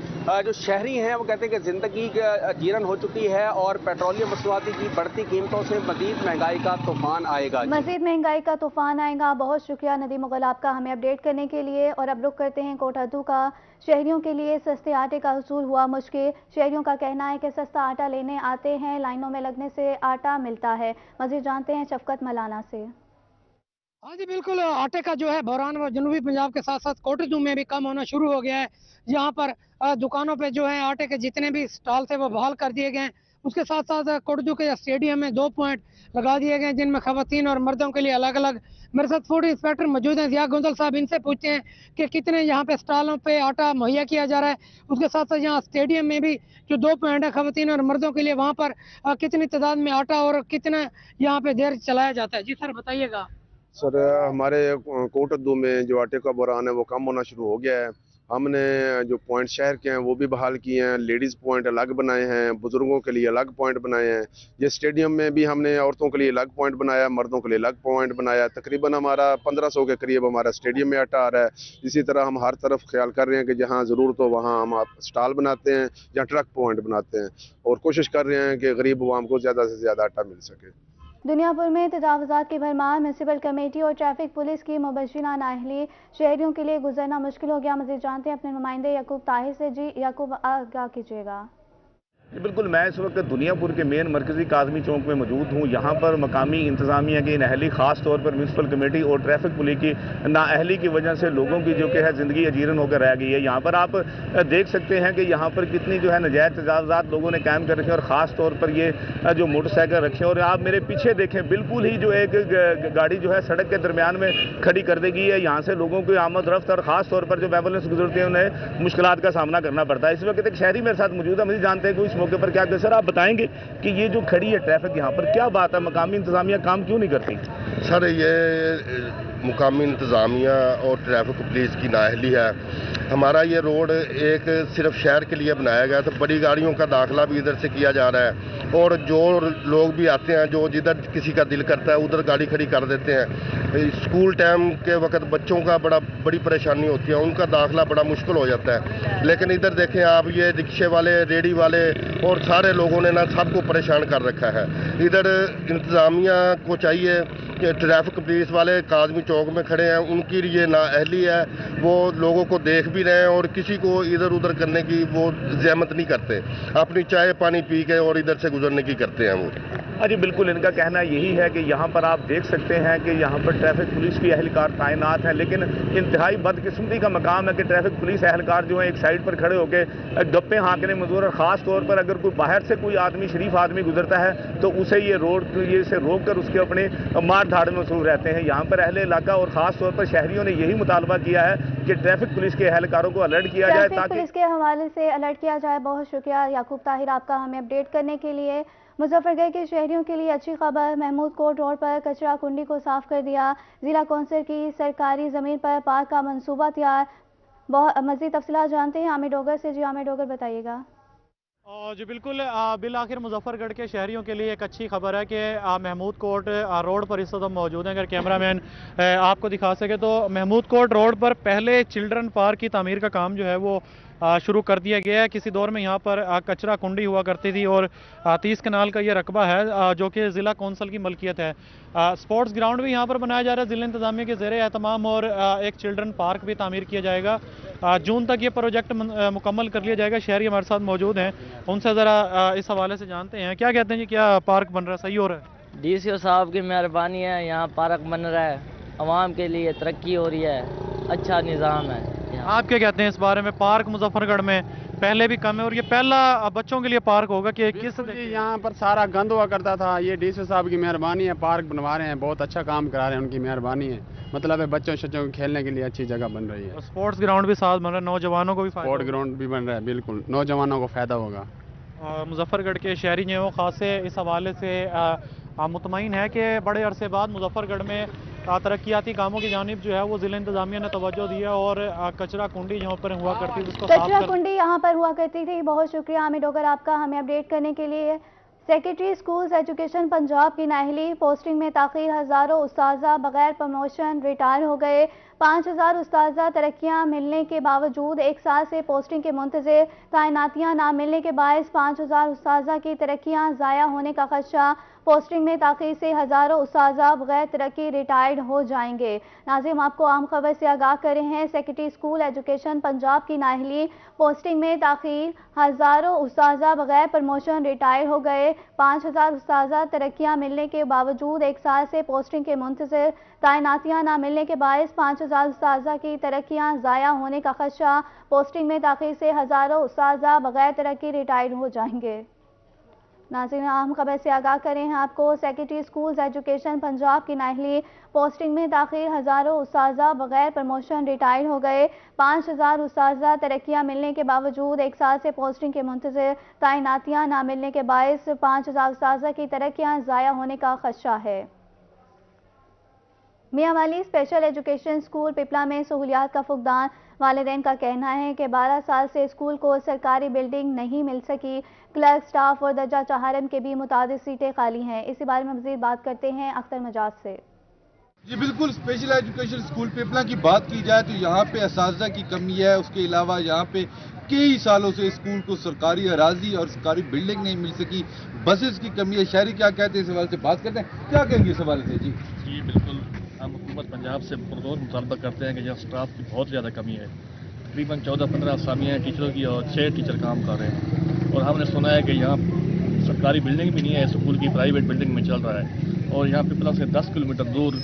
जो शहरी हैं वो कहते हैं कि ज़िंदगी जीरन हो चुकी है और पेट्रोलियम मसनूआत की बढ़ती कीमतों से मजीद महंगाई का तूफान आएगा। मजीद महंगाई का तूफान आएगा। बहुत शुक्रिया नदीम मुगल आपका हमें अपडेट करने के लिए। और अब रुख करते हैं कोटहदू का। शहरियों के लिए सस्ते आटे का हसूल हुआ मुश्किल। शहरियों का कहना है कि सस्ता आटा लेने आते हैं, लाइनों में लगने से आटा मिलता है। मजीद जानते हैं शफकत मलाना से। हाँ जी बिल्कुल, आटे का जो है बहरान वो जनूबी पंजाब के साथ साथ कोटहदू में भी कम होना शुरू हो गया है। यहाँ पर दुकानों पे जो है आटे के जितने भी स्टॉल थे वो बहाल कर दिए गए हैं। उसके साथ साथ कोटहदू के स्टेडियम में 2 पॉइंट लगा दिए गए हैं जिनमें खवातीन और मर्दों के लिए अलग अलग। मेरे साथ फूड इंस्पेक्टर मौजूद हैं जिया गोंदल साहब, इनसे पूछते हैं कि कितने यहाँ पे स्टॉलों पे आटा मुहैया किया जा रहा है। उसके साथ साथ यहाँ स्टेडियम में भी जो 2 पॉइंट है खवातीन और मर्दों के लिए, वहाँ पर कितनी तादाद में आटा और कितना यहाँ पे देर चलाया जाता है। जी सर बताइएगा। सर हमारे कोटहदू में जो आटे का बहरान है वो कम होना शुरू हो गया है। हमने जो पॉइंट शहर के हैं वो भी बहाल किए हैं, लेडीज़ पॉइंट अलग बनाए हैं, बुजुर्गों के लिए अलग पॉइंट बनाए हैं। ये स्टेडियम में भी हमने औरतों के लिए अलग पॉइंट बनाया, मर्दों के लिए अलग पॉइंट बनाया। तकरीबन हमारा 1500 के करीब हमारा स्टेडियम में आटा आ रहा है। इसी तरह हम हर तरफ ख्याल कर रहे हैं कि जहाँ ज़रूरत हो वहाँ हम स्टॉल बनाते हैं या ट्रक पॉइंट बनाते हैं और कोशिश कर रहे हैं कि गरीब अवाम को ज़्यादा से ज़्यादा आटा मिल सके। दुनिया भर में तजावुज़ात की भरमार। म्यूनसिपल कमेटी और ट्रैफिक पुलिस की मुबशिरा नाअहली, शहरियों के लिए गुजरना मुश्किल हो गया। मज़ीद जानते हैं अपने नुमाइंदे याकूब ताहिर से। जी याकूब आगाह कीजिएगा। बिल्कुल, मैं इस वक्त दुनियापुर के मेन मरकजी काजमी चौक में मौजूद हूँ। यहाँ पर मकामी इंतजामिया की नाअहली, ख़ास तौर पर म्यूनसिपल कमेटी और ट्रैफिक पुलिस की नाअहली की वजह से लोगों की जो कि है ज़िंदगी अजीरन होकर रह गई है। यहाँ पर आप देख सकते हैं कि यहाँ पर कितनी जो है नजायज़ तजावुज़ात लोगों ने कायम कर रखे हैं और ख़ास तौर पर ये जो मोटरसाइकिल रखे हैं। और आप मेरे पीछे देखें, बिल्कुल ही जो एक गाड़ी जो है सड़क के दरमियान में खड़ी कर दी गई है। यहाँ से लोगों की आमद रफ्त और ख़ास तौर पर जो एम्बुलेंस गुजरती है उन्हें मुश्किलात का सामना करना पड़ता है। इस वक्त एक शहरी मेरे साथ मौजूद है, मुझे जानते हैं कि इस मौके पर क्या सर आप बताएंगे कि ये जो खड़ी है ट्रैफिक यहाँ पर, क्या बात है, मकामी इंतजामिया काम क्यों नहीं करती? सर ये मुकामी इंतज़ामिया और ट्रैफिक पुलिस की नाअहली है। हमारा ये रोड एक सिर्फ शहर के लिए बनाया गया, तो बड़ी गाड़ियों का दाखिला भी इधर से किया जा रहा है और जो लोग भी आते हैं जो जिधर किसी का दिल करता है उधर गाड़ी खड़ी कर देते हैं। स्कूल टाइम के वक्त बच्चों का बड़ी परेशानी होती है, उनका दाखिला बड़ा मुश्किल हो जाता है। लेकिन इधर देखें आप, ये रिक्शे वाले, रेडी वाले और सारे लोगों ने ना सबको परेशान कर रखा है। इधर इंतज़ामिया को चाहिए कि ट्रैफिक पुलिस वाले काजमी चौक में खड़े हैं, उनकी ये नाअहली है, वो लोगों को देख भी रहे हैं और किसी को इधर उधर करने की वो ज़हमत नहीं करते, अपनी चाय पानी पी के और इधर से गुजरने की करते हैं वो। हाँ जी बिल्कुल, इनका कहना यही है कि यहाँ पर आप देख सकते हैं कि यहाँ पर ट्रैफिक पुलिस की एहलकार तैनात हैं, लेकिन इंतहाई बदकिस्मती का मकाम है कि ट्रैफिक पुलिस एहलकार जो है एक साइड पर खड़े होकर गप्पे हाँकने मजबूर। और ख़ास तौर पर अगर कोई बाहर से कोई आदमी, शरीफ आदमी गुजरता है तो उसे ये से रोक कर उसके अपने मार धाड़ में मसरूफ रहते हैं। यहाँ पर अहले इलाका और ख़ास तौर पर शहरियों ने यही मुतालबा किया है कि ट्रैफिक पुलिस के एहलकारों को अलर्ट किया जाए, ताकि पुलिस के हवाले से अलर्ट किया जाए। बहुत शुक्रिया याकूब ताहिर आपका हमें अपडेट करने के लिए। मुजफ्फरगढ़ के शहरियों के लिए अच्छी खबर, महमूद कोट रोड पर कचरा कुंडी को साफ कर दिया। जिला कौंसिल की सरकारी ज़मीन पर पार्क का मंसूबा तैयार। मज़ीद तफसीलात जानते हैं आमिर डोगर से। जी आमिर डोगर बताइएगा। जी बिल्कुल, बिल आखिर मुजफ्फरगढ़ के शहरियों के लिए एक अच्छी खबर है कि महमूद कोट रोड पर इस वक्त मौजूद हैं। अगर कैमरामैन आपको दिखा सके तो महमूद कोट रोड पर पहले चिल्ड्रन पार्क की तामीर का काम जो है वो शुरू कर दिया गया है। किसी दौर में यहाँ पर कचरा कुंडी हुआ करती थी और 30 कनाल का ये रकबा है जो कि ज़िला कौंसिल की मलकियत है। स्पोर्ट्स ग्राउंड भी यहाँ पर बनाया जा रहा है ज़िला इंतज़ामिया के ज़ेर एहतमाम और एक चिल्ड्रन पार्क भी तामीर किया जाएगा। जून तक ये प्रोजेक्ट मुकम्मल कर लिया जाएगा। शहरी हमारे साथ मौजूद हैं, उनसे ज़रा इस हवाले से जानते हैं। क्या कहते हैं जी, क्या पार्क बन रहा है, सही हो रहा है? DCO साहब की मेहरबानी है, यहाँ पार्क बन रहा है, आवाम के लिए तरक्की हो रही है, अच्छा निज़ाम है। आप क्या कहते हैं इस बारे में? पार्क मुजफ्फरगढ़ में पहले भी कम है और ये पहला बच्चों के लिए पार्क होगा कि किस? यहाँ पर सारा गंद हुआ करता था, ये DCO साहब की मेहरबानी है, पार्क बनवा रहे हैं, बहुत अच्छा काम करा रहे हैं, उनकी मेहरबानी है। मतलब है बच्चों को खेलने के लिए अच्छी जगह बन रही है। स्पोर्ट्स ग्राउंड भी साथ बन रहा है, नौजवानों को भी स्पोर्ट्स ग्राउंड भी बन रहा है, बिल्कुल नौजवानों को फ़ायदा होगा। मुजफ्फरगढ़ के शहरी जो खास इस हवाले से मुतमईन है कि बड़े अरसे बाद मुजफ्फरगढ़ में तरक्याती कामों की जानिब जो है वो ज़िला इंतज़ामिया ने तवज्जो दिया और कचरा कुंडी यहाँ पर हुआ करती थी, उसको कचरा कुंडी यहाँ पर हुआ करती थी। बहुत शुक्रिया आमिर डोगर आपका हमें अपडेट करने के लिए। सेक्रेटरी स्कूल्स एजुकेशन पंजाब की नाअहली पोस्टिंग में ताख़ीर, हज़ारों उस्ताज़ा बगैर प्रमोशन रिटायर हो गए। 5000 उस्ताज़ा तरक्कियाँ मिलने के बावजूद 1 साल से पोस्टिंग के मुंतज़िर, तैनातियाँ ना मिलने के बायस 5000 उस्ताज़ा की तरक्कियाँ ज़ाया होने का खदशा। पोस्टिंग में ताख़ीर से हज़ारों उस्ताज़ा बगैर तरक्की रिटायर्ड हो जाएंगे। नाज़रीन, आपको आम खबर से आगाह कर रहे हैं। सेक्रेटरी स्कूल एजुकेशन पंजाब की नाअहली पोस्टिंग में ताख़ीर, हज़ारों उस्ताज़ा बगैर प्रमोशन रिटायर हो गए। 5000 उस्ताज़ा तरक्कियाँ मिलने के बावजूद 1 साल से पोस्टिंग के मुंतज़िर, तैनातियाँ ना मिलने के बायस 5000 उस्ताज़ा की तरक्कियाँ ज़ाया होने का खदशा। पोस्टिंग में ताख़ीर से हज़ारों उस्ताज़ा बगैर तरक्की रिटायर्ड हो जाएंगे। नाज़रीन, अहम खबर से आगाह करें हैं आपको। सेक्रेटरी स्कूल्स एजुकेशन पंजाब की नाअहली पोस्टिंग में ताख़ीर, हज़ारों उस्ताज़ा बगैर प्रमोशन रिटायर हो गए। 5000 उस्ताज़ा तरक्कियाँ मिलने के बावजूद 1 साल से पोस्टिंग के मुंतज़िर, तैनातियाँ ना मिलने के बायस 5000 उस्ताज़ा की तरक्कियाँ ज़ाया होने का खदशा है। मियां वाली स्पेशल एजुकेशन स्कूल पिपला में सहूलियात का फुकदान। वालिदैन का कहना है कि 12 साल से स्कूल को सरकारी बिल्डिंग नहीं मिल सकी। क्लर्क, स्टाफ और दर्जा चहारम के भी मुतादिद सीटें खाली हैं। इसी बारे में मज़ीद बात करते हैं अख्तर मजाज से। जी बिल्कुल, स्पेशल एजुकेशन स्कूल पिपला की बात की जाए तो यहाँ पे असातिज़ा की कमी है। उसके अलावा यहाँ पे कई सालों से स्कूल को सरकारी अराजी और सरकारी बिल्डिंग नहीं मिल सकी। बसेस की कमी है। शहरी क्या कहते हैं इस हवाले से बात करते हैं, क्या कहेंगे इस हवाले से? जी बिल्कुल, हम हुकूमत पंजाब से पुरजोर मुतालबा करते हैं कि यहाँ स्टाफ की बहुत ज़्यादा कमी है। तकरीबन 14-15 असामियाँ टीचरों की और 6 टीचर काम कर रहे हैं। और हमने सुना है कि यहाँ सरकारी बिल्डिंग भी नहीं है, स्कूल की प्राइवेट बिल्डिंग में चल रहा है। और यहाँ पिपला से 10 किलोमीटर दूर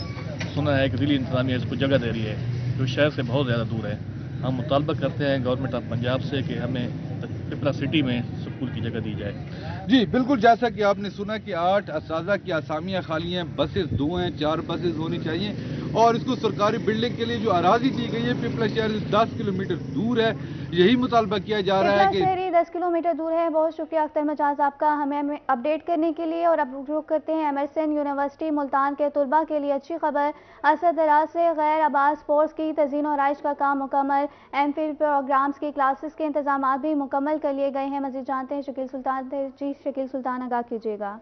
सुना है कि जिली इंतजामिया इसको जगह दे रही है, जो शहर से बहुत ज़्यादा दूर है। हम मुतालबा करते हैं गवर्नमेंट ऑफ पंजाब से कि हमें पिपला सिटी में स्कूल की जगह दी जाए। जी बिल्कुल, जैसा कि आपने सुना कि 8 असातिज़ा की असामियाँ खाली हैं, बसेस 2 हैं, 4 बसेस होनी चाहिए। और इसको सरकारी बिल्डिंग के लिए जो अराजी दी गई है पिपला शहर से 10 किलोमीटर दूर है, यही मुतालबा किया जा रहा है कि 10 किलोमीटर दूर है। बहुत शुक्रिया अख्तर मजाज आपका हमें अपडेट करने के लिए। और अब रुख करते हैं एमरसन यूनिवर्सिटी मुल्तान के तलबा के लिए अच्छी खबर। असर दराज से गैर आबाद स्पोर्ट्स की तज़ीन और आइश का काम मुकम्मल। एमफिल प्रोग्राम्स की क्लासेस के इंतजाम भी मुकम्मल कर लिए गए हैं। मज़ीद जानते हैं शकील सुल्तान। जी शकील सुल्तान, आगाह कीजिएगा।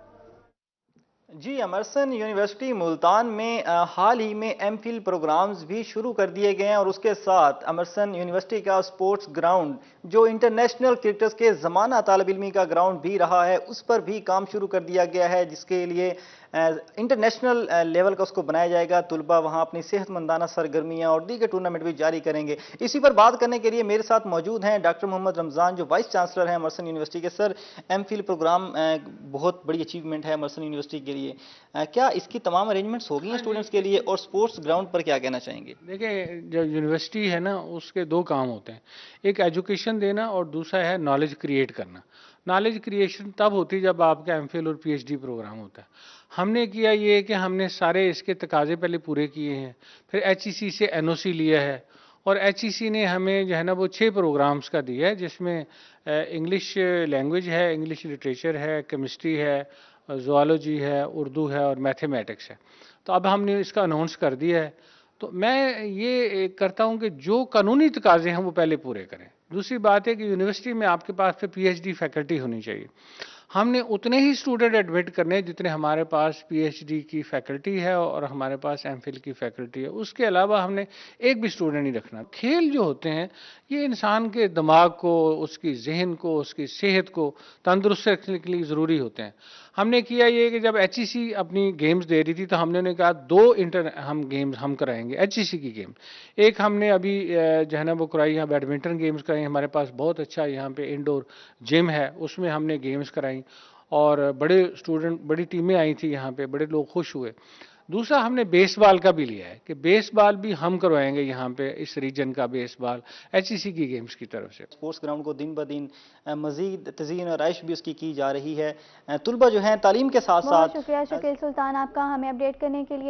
जी, एमरसन यूनिवर्सिटी मुल्तान में हाल ही में एमफिल प्रोग्राम्स भी शुरू कर दिए गए हैं और उसके साथ एमरसन यूनिवर्सिटी का स्पोर्ट्स ग्राउंड जो इंटरनेशनल क्रिकेटर्स के ज़माना तालिब इल्मी का ग्राउंड भी रहा है, उस पर भी काम शुरू कर दिया गया है, जिसके लिए इंटरनेशनल लेवल का उसको बनाया जाएगा। तुलबा वहाँ अपनी सेहतमंदाना सरगर्मियाँ और दीगर टूर्नामेंट भी जारी करेंगे। इसी पर बात करने के लिए मेरे साथ मौजूद हैं डॉक्टर मोहम्मद रमज़ान, जो वाइस चांसलर हैं एमरसन यूनिवर्सिटी के। सर, एमफिल प्रोग्राम बहुत बड़ी अचीवमेंट है एमरसन यूनिवर्सिटी के लिए, क्या इसकी तमाम अरेंजमेंट्स हो गई हैं स्टूडेंट्स के लिए, और स्पोर्ट्स ग्राउंड पर क्या कहना चाहेंगे? देखिए, जो यूनिवर्सिटी है ना, उसके 2 काम होते हैं, एक एजुकेशन देना और दूसरा है नॉलेज क्रिएट करना। नॉलेज क्रिएशन तब होती है जब आपका एमफिल और पीएचडी प्रोग्राम होता है। हमने किया ये कि हमने सारे इसके तकाजे पहले पूरे किए हैं, फिर एचईसी से एनओसी लिया है और एचईसी ने हमें जो है ना वो 6 प्रोग्राम्स का दिया है, जिसमें इंग्लिश लैंग्वेज है, इंग्लिश लिटरेचर है, केमिस्ट्री है, ज़ूलॉजी है, उर्दू है और मैथमेटिक्स है। तो अब हमने इसका अनाउंस कर दिया है। तो मैं ये करता हूँ कि जो कानूनी तकाजे हैं वो पहले पूरे करें। दूसरी बात है कि यूनिवर्सिटी में आपके पास फिर पीएचडी फैकल्टी होनी चाहिए। हमने उतने ही स्टूडेंट एडमिट करने जितने हमारे पास पीएचडी की फैकल्टी है और हमारे पास एमफिल की फैकल्टी है। उसके अलावा हमने एक भी स्टूडेंट नहीं रखना। खेल जो होते हैं ये इंसान के दिमाग को, उसकी जहन को, उसकी सेहत को तंदुरुस्त रखने के लिए ज़रूरी होते हैं। हमने किया ये कि जब एचईसी अपनी गेम्स दे रही थी तो हमने उन्हें कहा 2 हम गेम्स हम कराएंगे, एचईसी की गेम। एक हमने अभी जो है ना वो कराई, यहाँ बैडमिंटन गेम्स कराई। हमारे पास बहुत अच्छा यहाँ पे इंडोर जिम है, उसमें हमने गेम्स कराई और बड़े स्टूडेंट, बड़ी टीमें आई थी यहाँ पे, बड़े लोग खुश हुए। दूसरा हमने बेसबॉल का भी लिया है कि बेसबॉल भी हम करवाएंगे यहाँ पे, इस रीजन का बेसबॉल एचईसी की गेम्स की तरफ से। स्पोर्ट्स ग्राउंड को दिन ब दिन मजीद तज़ीन और आइश भी उसकी की जा रही है। तुलबा जो है तालीम के साथ साथ। शुक्रिया शकील सुल्तान आपका हमें अपडेट करने के लिए।